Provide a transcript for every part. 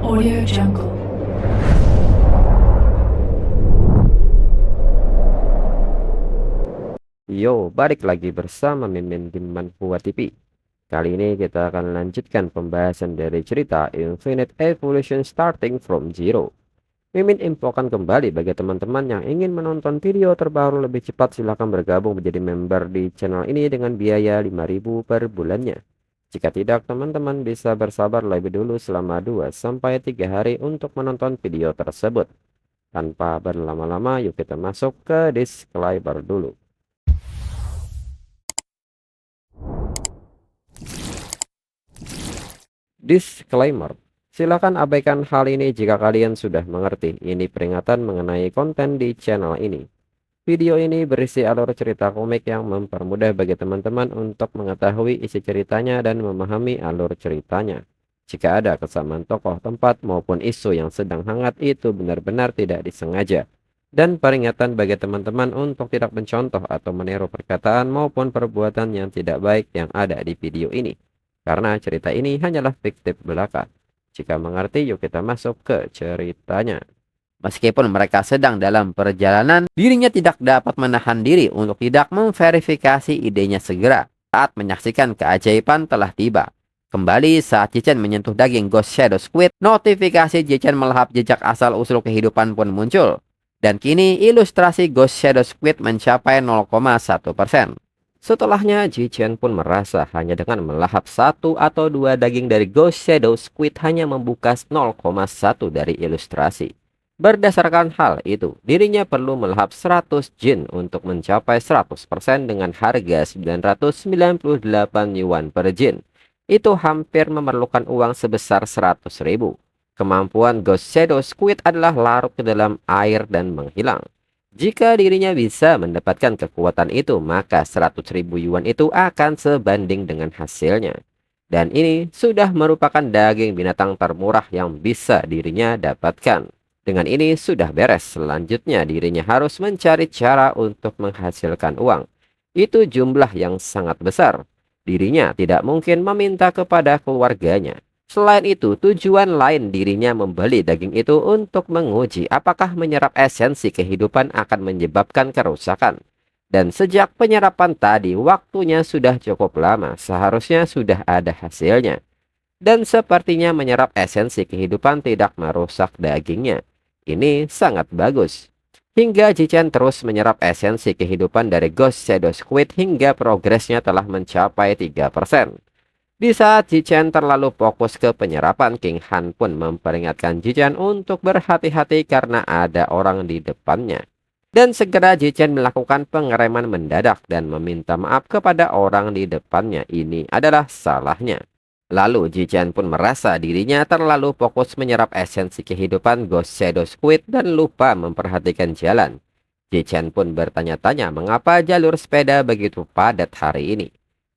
Audio Jungle. Yo, balik lagi bersama Mimin di Manhua TV. Kali ini kita akan lanjutkan pembahasan dari cerita Infinite Evolution Starting from Zero. Mimin infokan kembali bagi teman-teman yang ingin menonton video terbaru lebih cepat, silahkan bergabung menjadi member di channel ini dengan biaya 5.000 per bulannya. Jika tidak, teman-teman bisa bersabar lebih dulu selama 2-3 hari untuk menonton video tersebut. Tanpa berlama-lama, yuk kita masuk ke disclaimer dulu. Disclaimer. Silakan abaikan hal ini jika kalian sudah mengerti. Ini peringatan mengenai konten di channel ini. Video ini berisi alur cerita komik yang mempermudah bagi teman-teman untuk mengetahui isi ceritanya dan memahami alur ceritanya. Jika ada kesamaan tokoh, tempat, maupun isu yang sedang hangat, itu benar-benar tidak disengaja. Dan peringatan bagi teman-teman untuk tidak mencontoh atau meniru perkataan maupun perbuatan yang tidak baik yang ada di video ini. Karena cerita ini hanyalah fiktif belaka. Jika mengerti, yuk kita masuk ke ceritanya. Meskipun mereka sedang dalam perjalanan, dirinya tidak dapat menahan diri untuk tidak memverifikasi idenya segera saat menyaksikan keajaiban telah tiba. Kembali saat Jichen menyentuh daging Ghost Shadow Squid, notifikasi Jichen melahap jejak asal-usul kehidupan pun muncul. Dan kini ilustrasi Ghost Shadow Squid mencapai 0,1%. Setelahnya, Jichen pun merasa hanya dengan melahap 1 atau 2 daging dari Ghost Shadow Squid hanya membuka 0,1 dari ilustrasi. Berdasarkan hal itu, dirinya perlu melahap 100 jin untuk mencapai 100% dengan harga 998 yuan per jin. Itu hampir memerlukan uang sebesar 100.000. Kemampuan Ghost Shadow Squid adalah larut ke dalam air dan menghilang. Jika dirinya bisa mendapatkan kekuatan itu, maka 100.000 yuan itu akan sebanding dengan hasilnya. Dan ini sudah merupakan daging binatang termurah yang bisa dirinya dapatkan. Dengan ini sudah beres, selanjutnya dirinya harus mencari cara untuk menghasilkan uang. Itu jumlah yang sangat besar. Dirinya tidak mungkin meminta kepada keluarganya. Selain itu, tujuan lain dirinya membeli daging itu untuk menguji apakah menyerap esensi kehidupan akan menyebabkan kerusakan. Dan sejak penyerapan tadi, waktunya sudah cukup lama, seharusnya sudah ada hasilnya. Dan sepertinya menyerap esensi kehidupan tidak merusak dagingnya. Ini sangat bagus. Hingga Jichen terus menyerap esensi kehidupan dari Ghost Shadow Squid hingga progresnya telah mencapai 3%. Di saat Jichen terlalu fokus ke penyerapan, King Han pun memperingatkan Jichen untuk berhati-hati karena ada orang di depannya. Dan segera Jichen melakukan pengereman mendadak dan meminta maaf kepada orang di depannya. Ini adalah salahnya. Lalu Jichen pun merasa dirinya terlalu fokus menyerap esensi kehidupan Ghost Shadow Squid dan lupa memperhatikan jalan. Jichen pun bertanya-tanya mengapa jalur sepeda begitu padat hari ini.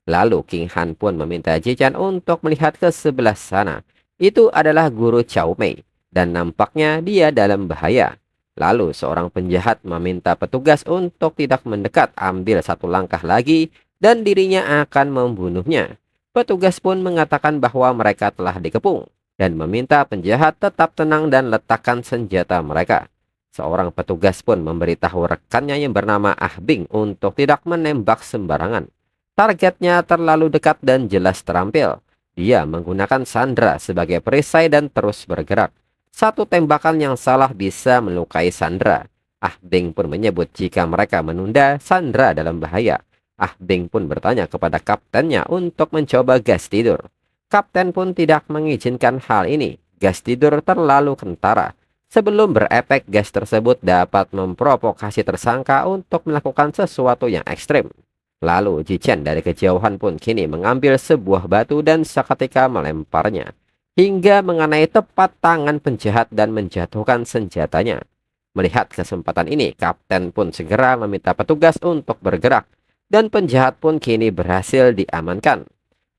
Lalu King Han pun meminta Jichen untuk melihat ke sebelah sana. Itu adalah guru Chow Mei, dan nampaknya dia dalam bahaya. Lalu seorang penjahat meminta petugas untuk tidak mendekat, ambil 1 langkah lagi, dan dirinya akan membunuhnya. Petugas pun mengatakan bahwa mereka telah dikepung dan meminta penjahat tetap tenang dan letakkan senjata mereka. Seorang petugas pun memberitahu rekannya yang bernama Ah Bing untuk tidak menembak sembarangan. Targetnya terlalu dekat dan jelas terampil. Dia menggunakan Sandra sebagai perisai dan terus bergerak. 1 tembakan yang salah bisa melukai Sandra. Ah Bing pun menyebut jika mereka menunda, Sandra dalam bahaya. Ah Bing pun bertanya kepada kaptennya untuk mencoba gas tidur. Kapten pun tidak mengizinkan hal ini. Gas tidur terlalu kentara. Sebelum berefek, gas tersebut dapat memprovokasi tersangka untuk melakukan sesuatu yang ekstrim. Lalu Jichen dari kejauhan pun kini mengambil sebuah batu dan seketika melemparnya, hingga mengenai tepat tangan penjahat dan menjatuhkan senjatanya. Melihat kesempatan ini, kapten pun segera meminta petugas untuk bergerak. Dan penjahat pun kini berhasil diamankan.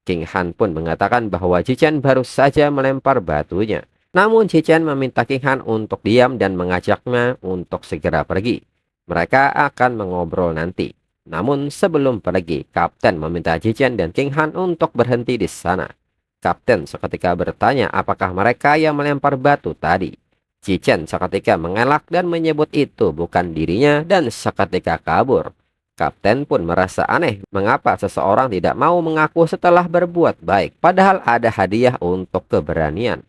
King Han pun mengatakan bahwa Jichen baru saja melempar batunya. Namun Jichen meminta King Han untuk diam dan mengajaknya untuk segera pergi. Mereka akan mengobrol nanti. Namun sebelum pergi, Kapten meminta Jichen dan King Han untuk berhenti di sana. Kapten seketika bertanya apakah mereka yang melempar batu tadi. Cichen seketika mengelak dan menyebut itu bukan dirinya dan seketika kabur. Kapten pun merasa aneh mengapa seseorang tidak mau mengaku setelah berbuat baik, padahal ada hadiah untuk keberanian.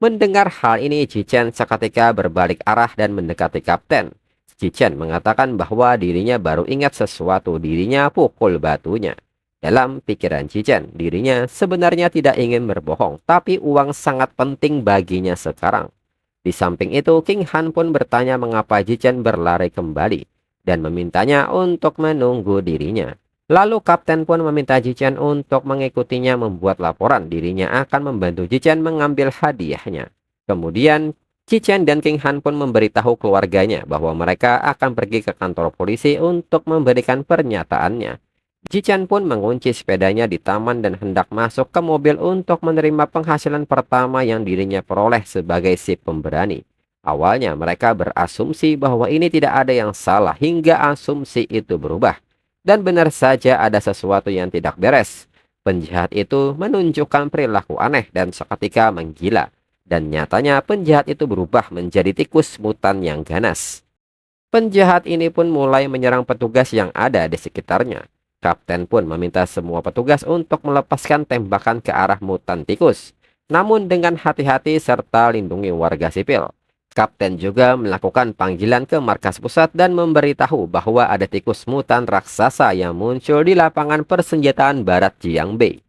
Mendengar hal ini, Cichen seketika berbalik arah dan mendekati kapten. Cichen mengatakan bahwa dirinya baru ingat sesuatu, dirinya pukul batunya. Dalam pikiran Cichen, dirinya sebenarnya tidak ingin berbohong, tapi uang sangat penting baginya sekarang. Di samping itu, King Han pun bertanya mengapa Cichen berlari kembali dan memintanya untuk menunggu dirinya. Lalu kapten pun meminta Cichen untuk mengikutinya membuat laporan. Dirinya akan membantu Cichen mengambil hadiahnya. Kemudian Cichen dan King Han pun memberitahu keluarganya bahwa mereka akan pergi ke kantor polisi untuk memberikan pernyataannya. Cichen pun mengunci sepedanya di taman dan hendak masuk ke mobil untuk menerima penghasilan pertama yang dirinya peroleh sebagai si pemberani. Awalnya mereka berasumsi bahwa ini tidak ada yang salah hingga asumsi itu berubah. Dan benar saja ada sesuatu yang tidak beres. Penjahat itu menunjukkan perilaku aneh dan seketika menggila. Dan nyatanya penjahat itu berubah menjadi tikus mutan yang ganas. Penjahat ini pun mulai menyerang petugas yang ada di sekitarnya. Kapten pun meminta semua petugas untuk melepaskan tembakan ke arah mutan tikus. Namun dengan hati-hati serta lindungi warga sipil. Kapten juga melakukan panggilan ke markas pusat dan memberitahu bahwa ada tikus mutan raksasa yang muncul di lapangan persenjataan barat Jiangbei.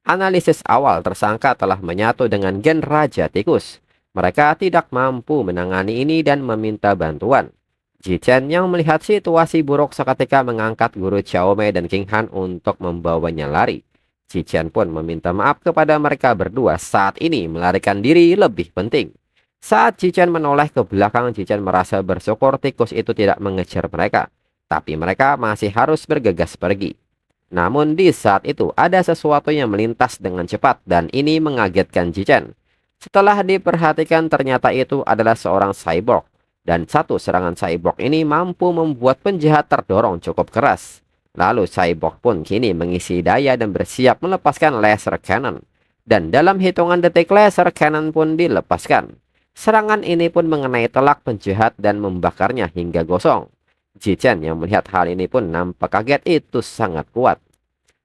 Analisis awal tersangka telah menyatu dengan gen Raja Tikus. Mereka tidak mampu menangani ini dan meminta bantuan. Cichen yang melihat situasi buruk seketika mengangkat guru Xiaomei dan King Han untuk membawanya lari. Cichen pun meminta maaf kepada mereka berdua, saat ini melarikan diri lebih penting. Saat Cichen menoleh ke belakang, Cichen merasa bersyukur tikus itu tidak mengejar mereka. Tapi mereka masih harus bergegas pergi. Namun di saat itu ada sesuatu yang melintas dengan cepat dan ini mengagetkan Cichen. Setelah diperhatikan ternyata itu adalah seorang cyborg. Dan satu serangan cyborg ini mampu membuat penjahat terdorong cukup keras. Lalu cyborg pun kini mengisi daya dan bersiap melepaskan laser cannon. Dan dalam hitungan detik laser cannon pun dilepaskan. Serangan ini pun mengenai telak penjahat dan membakarnya hingga gosong. Cichen yang melihat hal ini pun nampak kaget, itu sangat kuat.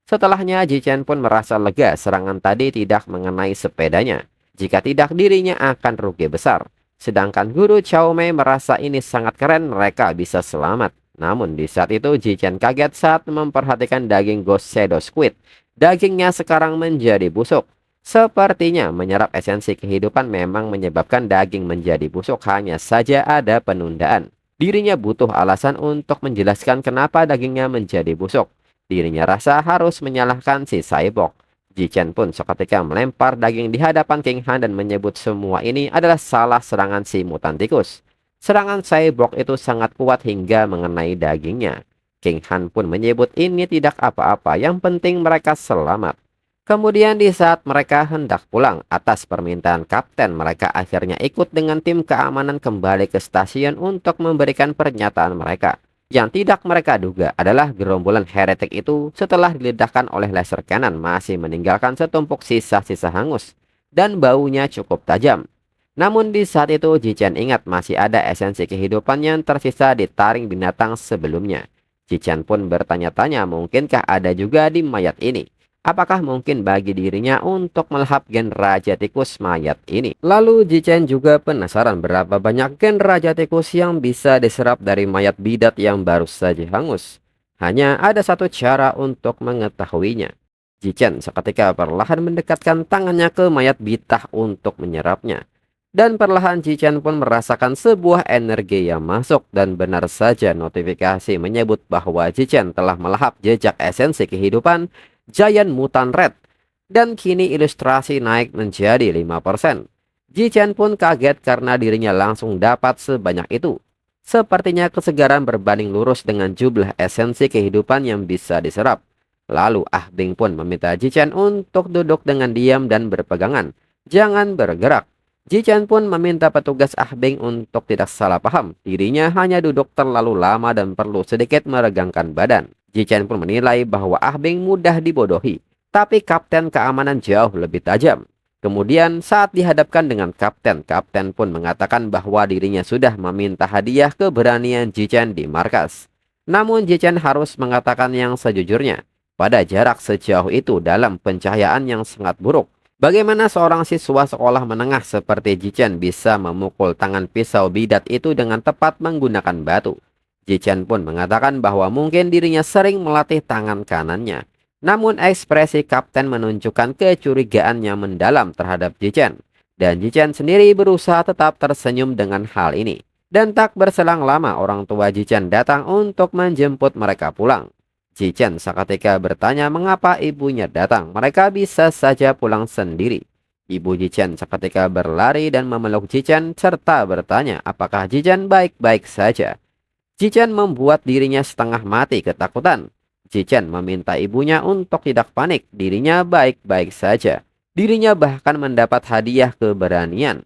Setelahnya Cichen pun merasa lega serangan tadi tidak mengenai sepedanya. Jika tidak dirinya akan rugi besar. Sedangkan guru Xiaomei merasa ini sangat keren, mereka bisa selamat. Namun di saat itu Cichen kaget saat memperhatikan daging Ghost Shadow Squid. Dagingnya sekarang menjadi busuk. Sepertinya menyerap esensi kehidupan memang menyebabkan daging menjadi busuk, hanya saja ada penundaan. Dirinya butuh alasan untuk menjelaskan kenapa dagingnya menjadi busuk. Dirinya rasa harus menyalahkan si cyborg. Cichen pun seketika melempar daging di hadapan King Han dan menyebut semua ini adalah salah serangan si mutan tikus. Serangan cyborg itu sangat kuat hingga mengenai dagingnya. King Han pun menyebut ini tidak apa-apa, yang penting mereka selamat. Kemudian di saat mereka hendak pulang, atas permintaan kapten mereka akhirnya ikut dengan tim keamanan kembali ke stasiun untuk memberikan pernyataan mereka. Yang tidak mereka duga adalah gerombolan heretik itu setelah diledakkan oleh laser cannon masih meninggalkan setumpuk sisa-sisa hangus dan baunya cukup tajam. Namun di saat itu Cichen ingat masih ada esensi kehidupan yang tersisa di taring binatang sebelumnya. Cichen pun bertanya-tanya mungkinkah ada juga di mayat ini. Apakah mungkin bagi dirinya untuk melahap gen Raja Tikus mayat ini? Lalu Cichen juga penasaran berapa banyak gen Raja Tikus yang bisa diserap dari mayat bidat yang baru saja hangus. Hanya ada satu cara untuk mengetahuinya. Cichen seketika perlahan mendekatkan tangannya ke mayat bitah untuk menyerapnya. Dan perlahan Cichen pun merasakan sebuah energi yang masuk dan benar saja notifikasi menyebut bahwa Cichen telah melahap jejak esensi kehidupan Giant Mutant Red, dan kini ilustrasi naik menjadi 5%. Cichen pun kaget karena dirinya langsung dapat sebanyak itu. Sepertinya kesegaran berbanding lurus dengan jumlah esensi kehidupan yang bisa diserap. Lalu Ah Bing pun meminta Cichen untuk duduk dengan diam dan berpegangan. Jangan bergerak. Cichen pun meminta petugas Ah Bing untuk tidak salah paham. Dirinya hanya duduk terlalu lama dan perlu sedikit meregangkan badan. Cichen pun menilai bahwa Ah Bing mudah dibodohi. Tapi kapten keamanan jauh lebih tajam. Kemudian saat dihadapkan dengan kapten pun mengatakan bahwa dirinya sudah meminta hadiah keberanian Jichen di markas. Namun Jichen harus mengatakan yang sejujurnya. Pada jarak sejauh itu dalam pencahayaan yang sangat buruk, bagaimana seorang siswa sekolah menengah seperti Jichen bisa memukul tangan pisau bidat itu dengan tepat menggunakan batu? Jichen pun mengatakan bahwa mungkin dirinya sering melatih tangan kanannya. Namun ekspresi kapten menunjukkan kecurigaan yang mendalam terhadap Jichen. Dan Jichen sendiri berusaha tetap tersenyum dengan hal ini. Dan tak berselang lama orang tua Jichen datang untuk menjemput mereka pulang. Jichen seketika bertanya mengapa ibunya datang. Mereka bisa saja pulang sendiri. Ibu Jichen seketika berlari dan memeluk Jichen serta bertanya apakah Jichen baik-baik saja. Jichen membuat dirinya setengah mati ketakutan. Jichen meminta ibunya untuk tidak panik, dirinya baik-baik saja. Dirinya bahkan mendapat hadiah keberanian.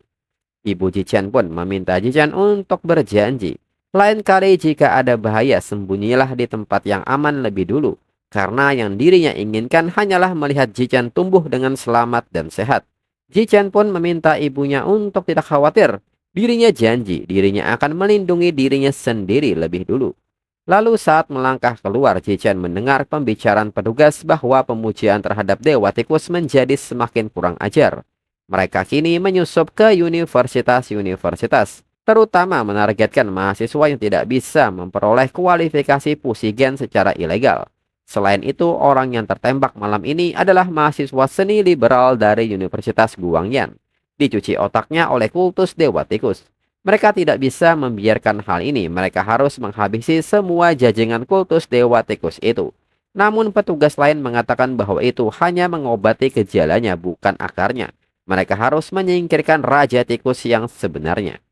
Ibu Jichen pun meminta Jichen untuk berjanji. Lain kali jika ada bahaya, sembunyilah di tempat yang aman lebih dulu. Karena yang dirinya inginkan hanyalah melihat Jichen tumbuh dengan selamat dan sehat. Jichen pun meminta ibunya untuk tidak khawatir. Dirinya janji, dirinya akan melindungi dirinya sendiri lebih dulu. Lalu saat melangkah keluar, Jichen mendengar pembicaraan petugas bahwa pemujian terhadap Dewa Tikus menjadi semakin kurang ajar. Mereka kini menyusup ke universitas-universitas, terutama menargetkan mahasiswa yang tidak bisa memperoleh kualifikasi Pusigen secara ilegal. Selain itu, orang yang tertembak malam ini adalah mahasiswa seni liberal dari Universitas Guangyan. Dicuci otaknya oleh kultus Dewa Tikus. Mereka tidak bisa membiarkan hal ini. Mereka harus menghabisi semua jaringan kultus Dewa Tikus itu. Namun petugas lain mengatakan bahwa itu hanya mengobati gejalanya, bukan akarnya. Mereka harus menyingkirkan Raja Tikus yang sebenarnya.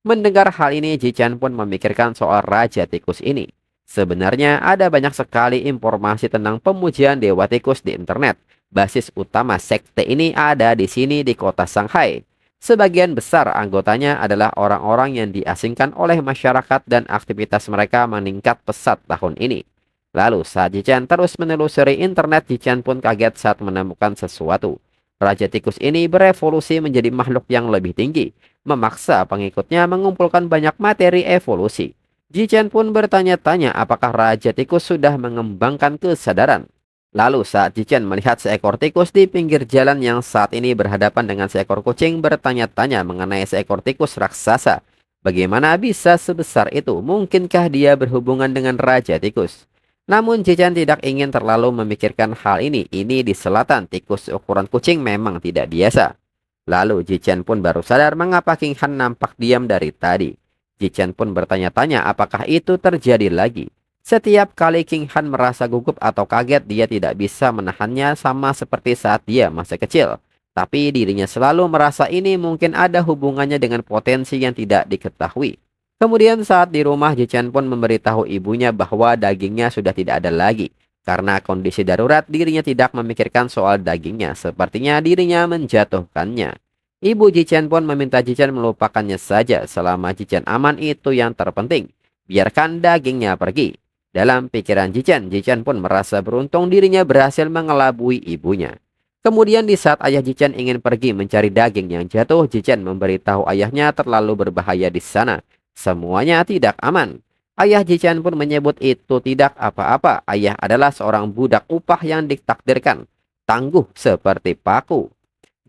Mendengar hal ini, Jichen pun memikirkan soal Raja Tikus ini. Sebenarnya ada banyak sekali informasi tentang pemujian Dewa Tikus di internet. Basis utama sekte ini ada di sini di kota Shanghai. Sebagian besar anggotanya adalah orang-orang yang diasingkan oleh masyarakat dan aktivitas mereka meningkat pesat tahun ini. Lalu saat Jichen terus menelusuri internet, Jichen pun kaget saat menemukan sesuatu. Raja Tikus ini berevolusi menjadi makhluk yang lebih tinggi, memaksa pengikutnya mengumpulkan banyak materi evolusi. Jichen pun bertanya-tanya apakah Raja Tikus sudah mengembangkan kesadaran. Lalu saat Jichen melihat seekor tikus di pinggir jalan yang saat ini berhadapan dengan seekor kucing, bertanya-tanya mengenai seekor tikus raksasa. Bagaimana bisa sebesar itu? Mungkinkah dia berhubungan dengan Raja Tikus? Namun Jichen tidak ingin terlalu memikirkan hal ini. Ini di selatan, tikus ukuran kucing memang tidak biasa. Lalu Jichen pun baru sadar mengapa King Han nampak diam dari tadi. Jichen pun bertanya-tanya apakah itu terjadi lagi. Setiap kali King Han merasa gugup atau kaget, dia tidak bisa menahannya sama seperti saat dia masih kecil. Tapi dirinya selalu merasa ini mungkin ada hubungannya dengan potensi yang tidak diketahui. Kemudian saat di rumah, Jichen pun memberitahu ibunya bahwa dagingnya sudah tidak ada lagi. Karena kondisi darurat, dirinya tidak memikirkan soal dagingnya. Sepertinya dirinya menjatuhkannya. Ibu Jichen pun meminta Jichen melupakannya saja. Selama Jichen aman, itu yang terpenting. Biarkan dagingnya pergi. Dalam pikiran Jichen, Jichen pun merasa beruntung dirinya berhasil mengelabui ibunya. Kemudian di saat ayah Jichen ingin pergi mencari daging yang jatuh, Jichen memberitahu ayahnya terlalu berbahaya di sana. Semuanya tidak aman. Ayah Jichen pun menyebut itu tidak apa-apa. Ayah adalah seorang budak upah yang ditakdirkan tangguh seperti paku.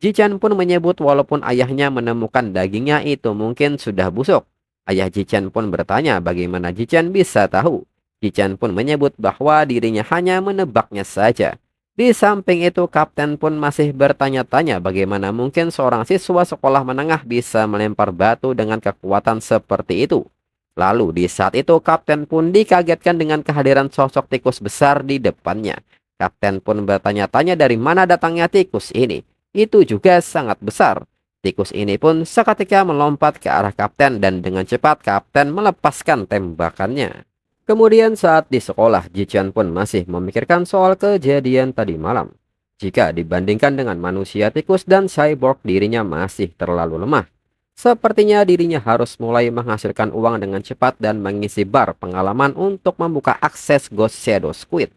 Jichen pun menyebut walaupun ayahnya menemukan dagingnya itu mungkin sudah busuk. Ayah Jichen pun bertanya bagaimana Jichen bisa tahu. Jichen pun menyebut bahwa dirinya hanya menebaknya saja. Di samping itu, kapten pun masih bertanya-tanya bagaimana mungkin seorang siswa sekolah menengah bisa melempar batu dengan kekuatan seperti itu. Lalu di saat itu, kapten pun dikagetkan dengan kehadiran sosok tikus besar di depannya. Kapten pun bertanya-tanya dari mana datangnya tikus ini. Itu juga sangat besar. Tikus ini pun seketika melompat ke arah kapten dan dengan cepat kapten melepaskan tembakannya. Kemudian saat di sekolah, Jichen pun masih memikirkan soal kejadian tadi malam. Jika dibandingkan dengan manusia tikus dan cyborg, dirinya masih terlalu lemah. Sepertinya dirinya harus mulai menghasilkan uang dengan cepat dan mengisi bar pengalaman untuk membuka akses Ghost Shadow Squid.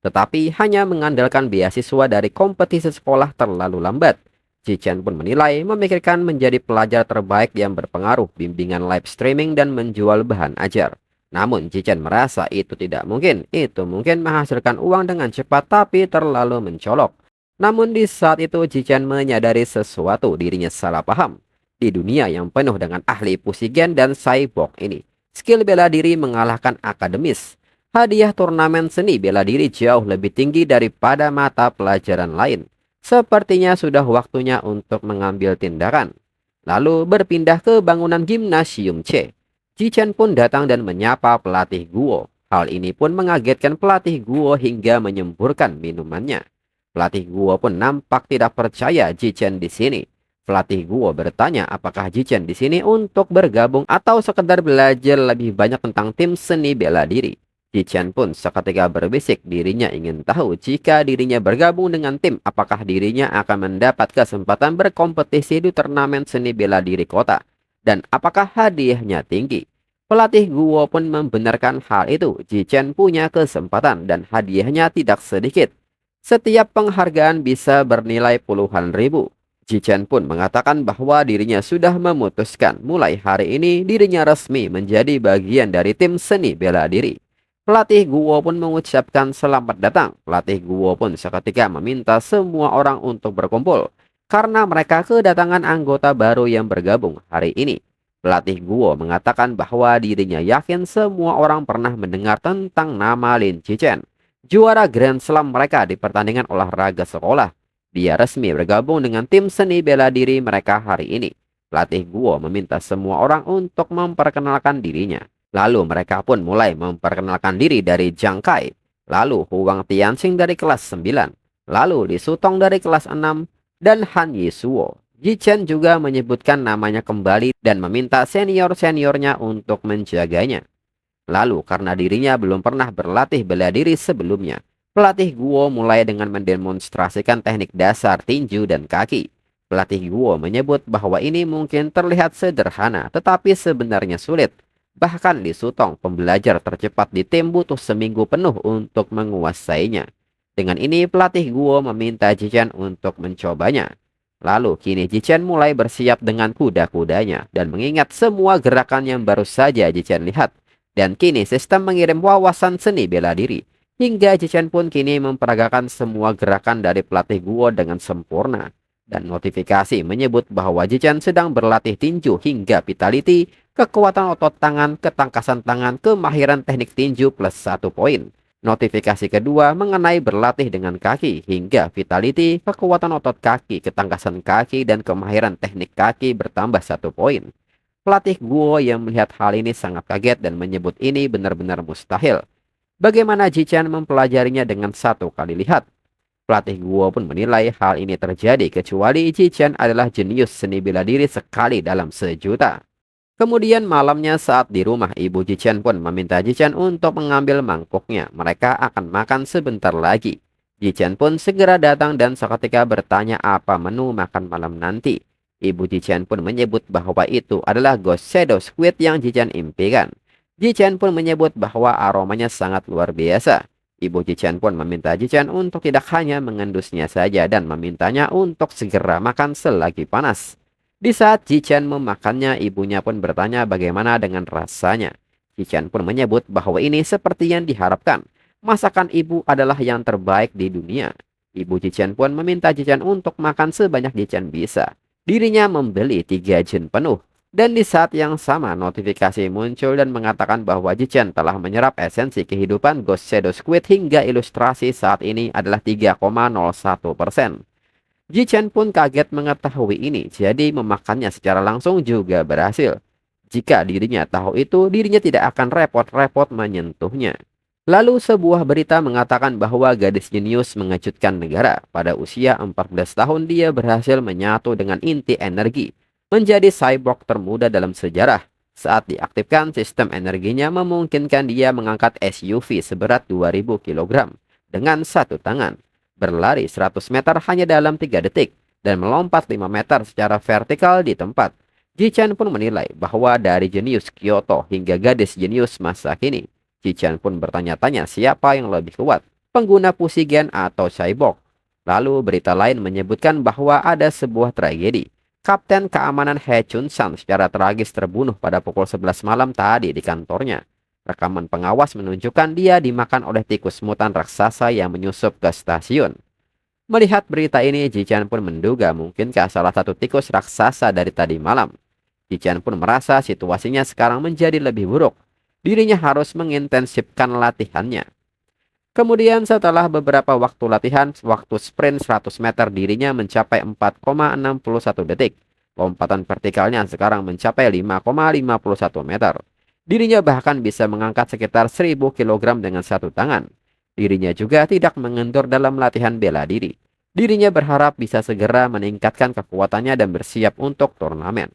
tetapi hanya mengandalkan beasiswa dari kompetisi sekolah terlalu lambat. Jichen pun menilai memikirkan menjadi pelajar terbaik yang berpengaruh bimbingan live streaming dan menjual bahan ajar. Namun Jichen merasa itu tidak mungkin. Itu mungkin menghasilkan uang dengan cepat tapi terlalu mencolok. Namun di saat itu Jichen menyadari sesuatu, dirinya salah paham. Di dunia yang penuh dengan ahli pusigen dan cyborg ini, skill bela diri mengalahkan akademis. Hadiah turnamen seni bela diri jauh lebih tinggi daripada mata pelajaran lain. Sepertinya sudah waktunya untuk mengambil tindakan. Lalu berpindah ke bangunan gimnasium C. Jichen pun datang dan menyapa pelatih Guo. Hal ini pun mengagetkan pelatih Guo hingga menyemburkan minumannya. Pelatih Guo pun nampak tidak percaya Jichen di sini. Pelatih Guo bertanya apakah Jichen di sini untuk bergabung atau sekedar belajar lebih banyak tentang tim seni bela diri. Jichen pun seketika berbisik dirinya ingin tahu jika dirinya bergabung dengan tim, apakah dirinya akan mendapat kesempatan berkompetisi di turnamen seni bela diri kota, dan apakah hadiahnya tinggi. Pelatih Guo pun membenarkan hal itu. Jichen punya kesempatan dan hadiahnya tidak sedikit. Setiap penghargaan bisa bernilai puluhan ribu. Jichen pun mengatakan bahwa dirinya sudah memutuskan mulai hari ini dirinya resmi menjadi bagian dari tim seni bela diri. Pelatih Guo pun mengucapkan selamat datang. Pelatih Guo pun seketika meminta semua orang untuk berkumpul karena mereka kedatangan anggota baru yang bergabung hari ini. Pelatih Guo mengatakan bahwa dirinya yakin semua orang pernah mendengar tentang nama Lin Jichen, juara Grand Slam mereka di pertandingan olahraga sekolah. Dia resmi bergabung dengan tim seni bela diri mereka hari ini. Pelatih Guo meminta semua orang untuk memperkenalkan dirinya. Lalu mereka pun mulai memperkenalkan diri dari Zhang Kai, lalu Huang Tianxing dari kelas 9, lalu Li Sutong dari kelas 6, dan Han Yisuo. Jichen juga menyebutkan namanya kembali dan meminta senior-seniornya untuk menjaganya. Lalu karena dirinya belum pernah berlatih bela diri sebelumnya, pelatih Guo mulai dengan mendemonstrasikan teknik dasar tinju dan kaki. Pelatih Guo menyebut bahwa ini mungkin terlihat sederhana, tetapi sebenarnya sulit. Bahkan Li Sutong, pembelajar tercepat di tim, butuh seminggu penuh untuk menguasainya. Dengan ini pelatih Guo meminta Jichen untuk mencobanya. Lalu kini Jichen mulai bersiap dengan kuda-kudanya dan mengingat semua gerakan yang baru saja Jichen lihat. Dan kini sistem mengirim wawasan seni bela diri. Hingga Jichen pun kini memperagakan semua gerakan dari pelatih Guo dengan sempurna. Dan notifikasi menyebut bahwa Jichen sedang berlatih tinju hingga vitality, kekuatan otot tangan, ketangkasan tangan, kemahiran teknik tinju plus 1 poin. Notifikasi kedua mengenai berlatih dengan kaki hingga vitality, kekuatan otot kaki, ketangkasan kaki, dan kemahiran teknik kaki bertambah 1 poin. Pelatih Guo yang melihat hal ini sangat kaget dan menyebut ini benar-benar mustahil. Bagaimana Jichen mempelajarinya dengan 1 kali lihat? Pelatih Guo pun menilai hal ini terjadi kecuali Jichen adalah jenius seni bela diri sekali dalam sejuta. Kemudian malamnya saat di rumah, ibu Jichen pun meminta Jichen untuk mengambil mangkuknya. Mereka akan makan sebentar lagi. Jichen pun segera datang dan seketika bertanya apa menu makan malam nanti. Ibu Jichen pun menyebut bahwa itu adalah Ghost Shadow Squid yang Jichen impikan. Jichen pun menyebut bahwa aromanya sangat luar biasa. Ibu Jichen pun meminta Jichen untuk tidak hanya mengendusnya saja dan memintanya untuk segera makan selagi panas. Di saat Jichen memakannya, ibunya pun bertanya bagaimana dengan rasanya. Jichen pun menyebut bahwa ini seperti yang diharapkan. Masakan ibu adalah yang terbaik di dunia. Ibu Jichen pun meminta Jichen untuk makan sebanyak Jichen bisa. Dirinya membeli 3 jin penuh. Dan di saat yang sama notifikasi muncul dan mengatakan bahwa Jichen telah menyerap esensi kehidupan Ghost Shadow Squid hingga ilustrasi saat ini adalah 3,01%. Jichen pun kaget mengetahui ini, jadi memakannya secara langsung juga berhasil. Jika dirinya tahu itu, dirinya tidak akan repot-repot menyentuhnya. Lalu sebuah berita mengatakan bahwa gadis jenius mengejutkan negara. Pada usia 14 tahun dia berhasil menyatu dengan inti energi. Menjadi cyborg termuda dalam sejarah. Saat diaktifkan, sistem energinya memungkinkan dia mengangkat SUV seberat 2000 kg dengan 1 tangan, berlari 100 meter hanya dalam 3 detik, dan melompat 5 meter secara vertikal di tempat. Jichen pun menilai bahwa dari jenius Kyoto hingga gadis jenius masa kini, Jichen pun bertanya-tanya siapa yang lebih kuat. pengguna Pusigen atau Cyborg. Lalu berita lain menyebutkan bahwa ada sebuah tragedi. Kapten keamanan He Chun-san secara tragis terbunuh pada pukul 11 malam tadi di kantornya. Rekaman pengawas menunjukkan dia dimakan oleh tikus mutan raksasa yang menyusup ke stasiun. Melihat berita ini, Ji-chan pun menduga mungkinkah salah satu tikus raksasa dari tadi malam. Ji-chan pun merasa situasinya sekarang menjadi lebih buruk. Dirinya harus mengintensifkan latihannya. Kemudian setelah beberapa waktu latihan, waktu sprint 100 meter dirinya mencapai 4,61 detik. Lompatan vertikalnya sekarang mencapai 5,51 meter. Dirinya bahkan bisa mengangkat sekitar 1000 kg dengan satu tangan. Dirinya juga tidak mengendur dalam latihan bela diri. Dirinya berharap bisa segera meningkatkan kekuatannya dan bersiap untuk turnamen.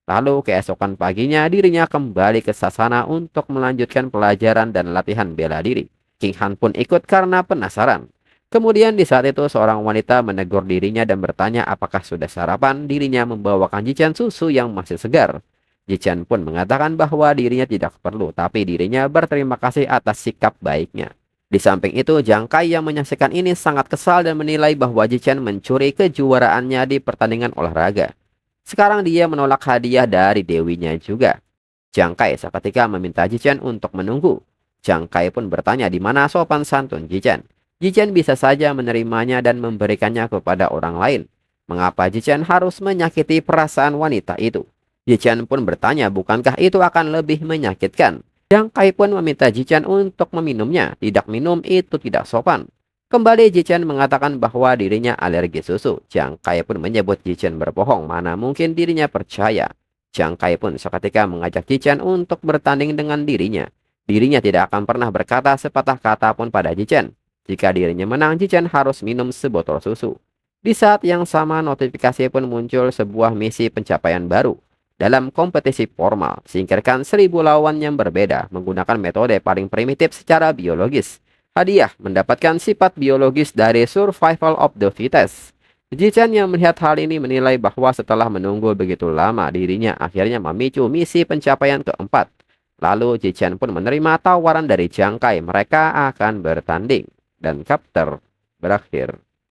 Lalu keesokan paginya dirinya kembali ke Sasana untuk melanjutkan pelajaran dan latihan bela diri. King Han pun ikut karena penasaran. Kemudian di saat itu seorang wanita menegur dirinya dan bertanya apakah sudah sarapan. Dirinya membawakan Ji-chan susu yang masih segar. Ji-chan pun mengatakan bahwa dirinya tidak perlu, tapi dirinya berterima kasih atas sikap baiknya. Di samping itu, Jang Kai yang menyaksikan ini sangat kesal dan menilai bahwa Ji-chan mencuri kejuaraannya di pertandingan olahraga. Sekarang dia menolak hadiah dari dewinya juga. Jang Kai seketika meminta Ji-chan untuk menunggu. Jang Kai pun bertanya di mana sopan santun Ji-chan. Ji-chan bisa saja menerimanya dan memberikannya kepada orang lain. Mengapa Ji-chan harus menyakiti perasaan wanita itu? Ji-chan pun bertanya bukankah itu akan lebih menyakitkan. Jang Kai pun meminta Ji-chan untuk meminumnya. Tidak minum itu tidak sopan. Kembali Ji-chan mengatakan bahwa dirinya alergi susu. Jang Kai pun menyebut Ji-chan berbohong, mana mungkin dirinya percaya. Jang Kai pun seketika mengajak Ji-chan untuk bertanding dengan dirinya. Dirinya tidak akan pernah berkata sepatah kata pun pada Ji-chan. Jika dirinya menang, Ji-chan harus minum sebotol susu. Di saat yang sama notifikasi pun muncul sebuah misi pencapaian baru. Dalam kompetisi formal, singkirkan 1000 lawan yang berbeda menggunakan metode paling primitif secara biologis. Hadiah mendapatkan sifat biologis dari survival of the fittest. Ji-chan yang melihat hal ini menilai bahwa setelah menunggu begitu lama, dirinya akhirnya memicu misi pencapaian keempat. Lalu Ji-chan pun menerima tawaran dari Jang Kai, mereka akan bertanding. Dan chapter berakhir.